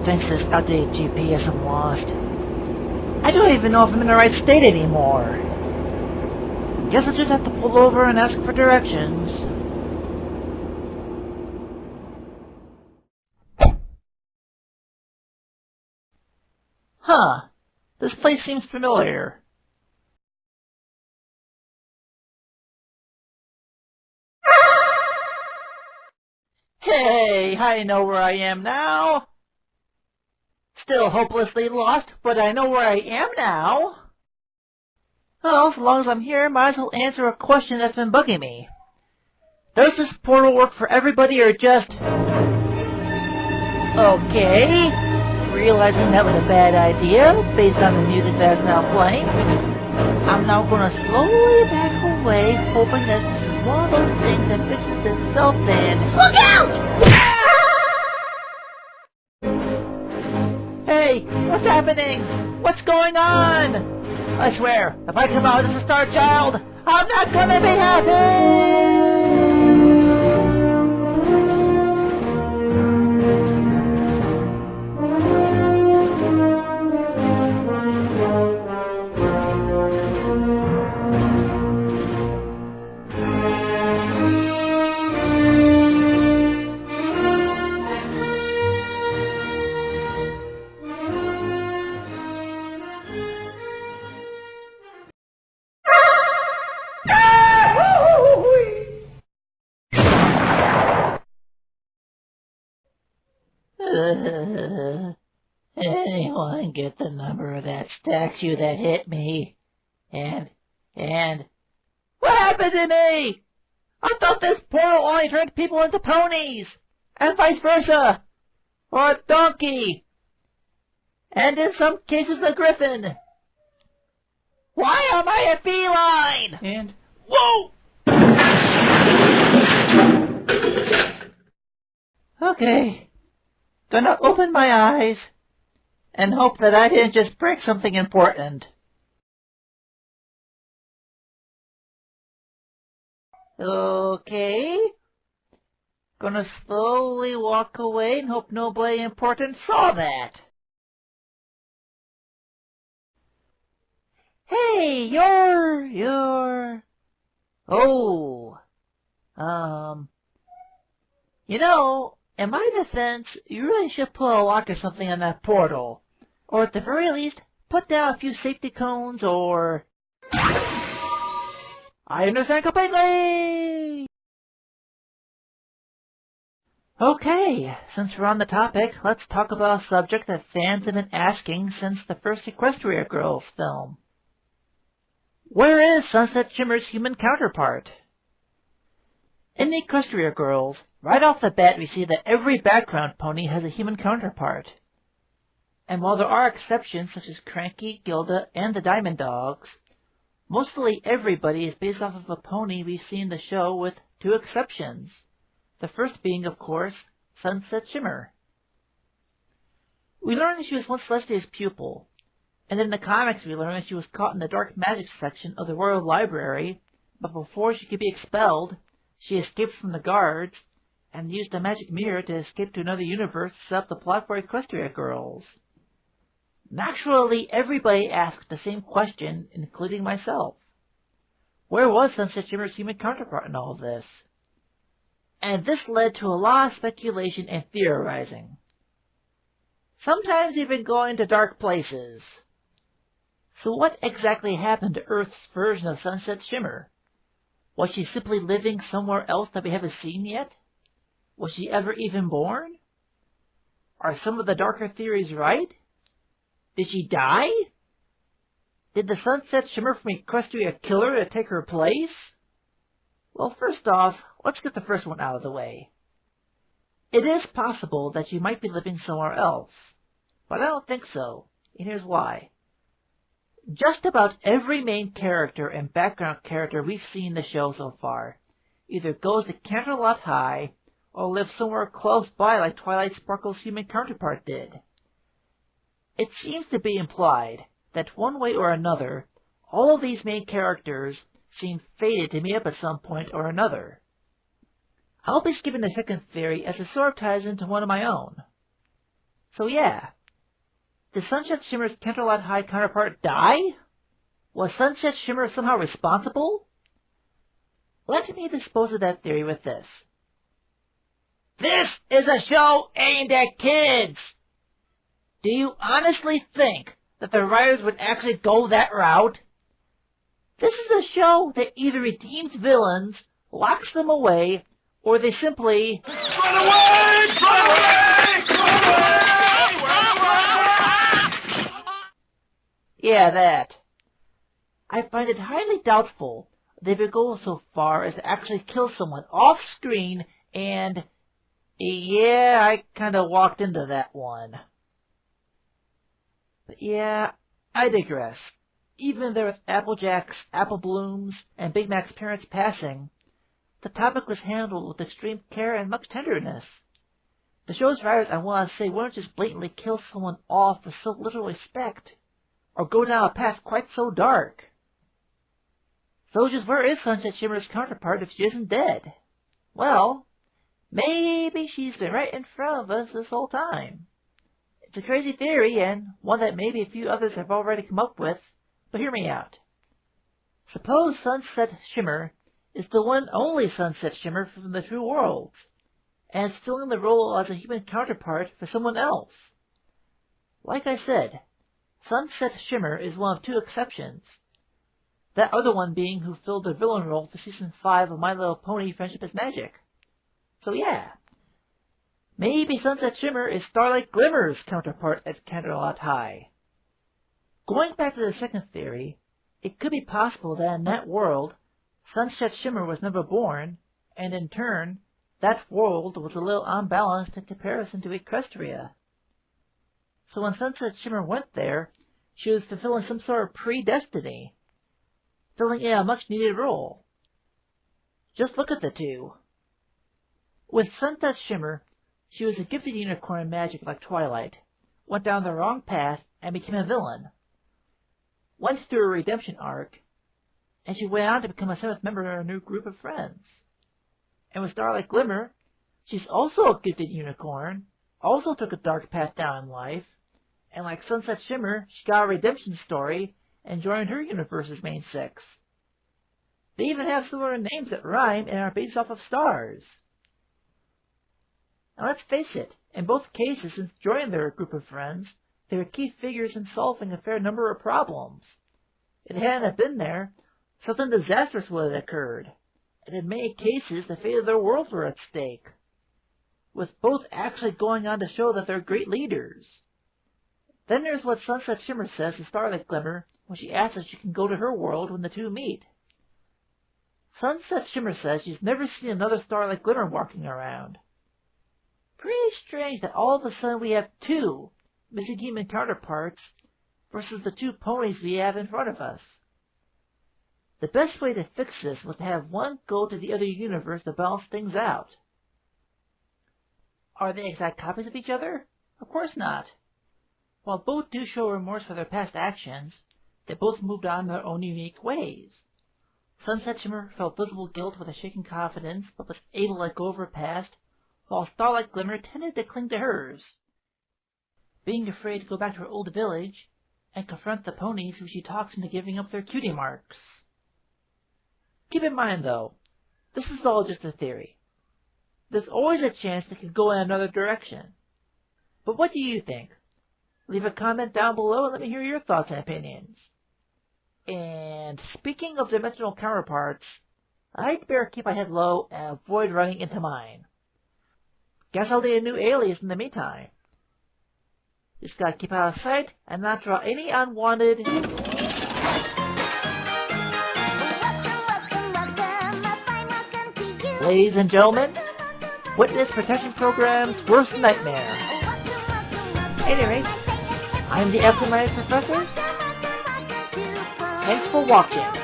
thanks to this outdated GPS I'm lost. I don't even know if I'm in the right state anymore. Guess I'll just have to pull over and ask for directions. Huh. This place seems familiar. Hey, I know where I am now. Still hopelessly lost, but I know where I am now. Well, so long as I'm here, might as well answer a question that's been bugging me. Does this portal work for everybody or just... Okay. Realizing that was a bad idea, based on the music that's now playing, I'm now going to slowly back away, hoping that this is one of those things that fixes itself and... Look out! Hey, what's happening? What's going on? I swear, if I come out as a star child, I'm not gonna be happy! Anyone get the number of that statue that hit me? And... What happened to me? I thought this portal only turned people into ponies! And vice versa! Or a donkey! And in some cases a griffin! Why am I a feline? And... Whoa! Okay. Gonna open my eyes and hope that I didn't just break something important. Okay. Gonna slowly walk away and hope nobody important saw that. Hey, you're... Oh. You know... In my defense, you really should put a lock or something on that portal. Or at the very least, put down a few safety cones or... I understand completely! Okay, since we're on the topic, let's talk about a subject that fans have been asking since the first Equestria Girls film. Where is Sunset Shimmer's human counterpart? In the Equestria Girls, right off the bat we see that every background pony has a human counterpart. And while there are exceptions such as Cranky, Gilda, and the Diamond Dogs, mostly everybody is based off of a pony we see in the show with two exceptions. The first being, of course, Sunset Shimmer. We learn that she was once Celestia's pupil, and in the comics we learn that she was caught in the dark magic section of the Royal Library, but before she could be expelled, she escaped from the guards, and used a magic mirror to escape to another universe to set up the plot for Equestria Girls. Naturally, everybody asked the same question, including myself. Where was Sunset Shimmer's human counterpart in all of this? And this led to a lot of speculation and theorizing. Sometimes even going to dark places. So what exactly happened to Earth's version of Sunset Shimmer? Was she simply living somewhere else that we haven't seen yet? Was she ever even born? Are some of the darker theories right? Did she die? Did the Sunset Shimmer from Equestria kill her to take her place? Well, first off, let's get the first one out of the way. It is possible that she might be living somewhere else, but I don't think so, and here's why. Just about every main character and background character we've seen in the show so far either goes to Canterlot High or lives somewhere close by like Twilight Sparkle's human counterpart did. It seems to be implied that one way or another, all of these main characters seem fated to meet up at some point or another. I'll be skipping the second theory as it sort of ties into one of my own. So yeah, did Sunset Shimmer's Canterlot High counterpart die? Was Sunset Shimmer somehow responsible? Let me dispose of that theory with this. This is a show aimed at kids! Do you honestly think that the writers would actually go that route? This is a show that either redeems villains, locks them away, or they simply run away! Run away! Run away! Run away! Yeah, that. I find it highly doubtful they would go so far as to actually kill someone off screen, and yeah, I kinda walked into that one. But yeah, I digress. Even there with Applejack's apple blooms and Big Mac's parents passing, the topic was handled with extreme care and much tenderness. The show's writers, I want to say, wouldn't just blatantly kill someone off with so little respect, or go down a path quite so dark. So just where is Sunset Shimmer's counterpart if she isn't dead? Well, maybe she's been right in front of us this whole time. It's a crazy theory, and one that maybe a few others have already come up with, but hear me out. Suppose Sunset Shimmer is the one only Sunset Shimmer from the true worlds, and is filling the role as a human counterpart for someone else. Like I said, Sunset Shimmer is one of two exceptions. That other one being who filled the villain role for Season 5 of My Little Pony Friendship is Magic. So yeah, maybe Sunset Shimmer is Starlight Glimmer's counterpart at Canterlot High. Going back to the second theory, it could be possible that in that world, Sunset Shimmer was never born, and in turn, that world was a little unbalanced in comparison to Equestria. So when Sunset Shimmer went there, she was fulfilling some sort of predestiny, filling in a much-needed role. Just look at the two. With Sunset Shimmer, she was a gifted unicorn in magic like Twilight, went down the wrong path, and became a villain. Went through a redemption arc, and she went on to become a 7th member of her new group of friends. And with Starlight Glimmer, she's also a gifted unicorn, also took a dark path down in life, and like Sunset Shimmer, she got a redemption story and joined her universe's main six. They even have similar names that rhyme and are based off of stars. Now let's face it, in both cases since joining their group of friends, they were key figures in solving a fair number of problems. If they hadn't been there, something disastrous would have occurred, and in many cases the fate of their worlds were at stake, with both actually going on to show that they're great leaders. Then there's what Sunset Shimmer says to Starlight Glimmer when she asks if she can go to her world when the two meet. Sunset Shimmer says she's never seen another Starlight Glimmer walking around. Pretty strange that all of a sudden we have two missing human counterparts versus the two ponies we have in front of us. The best way to fix this was to have one go to the other universe to balance things out. Are they exact copies of each other? Of course not. While both do show remorse for their past actions, they both moved on in their own unique ways. Sunset Shimmer felt visible guilt with a shaken confidence, but was able to let go of her past, while Starlight Glimmer tended to cling to hers, being afraid to go back to her old village and confront the ponies who she talks into giving up their cutie marks. Keep in mind, though, this is all just a theory. There's always a chance it could go in another direction. But what do you think? Leave a comment down below and let me hear your thoughts and opinions. And speaking of dimensional counterparts, I'd better keep my head low and avoid running into mine. Guess I'll need a new alias in the meantime. Just gotta keep out of sight and not draw any unwanted... Ladies and gentlemen, Witness Protection Program's worst nightmare. Anyway, I'm the absent-minded professor. Thanks for watching.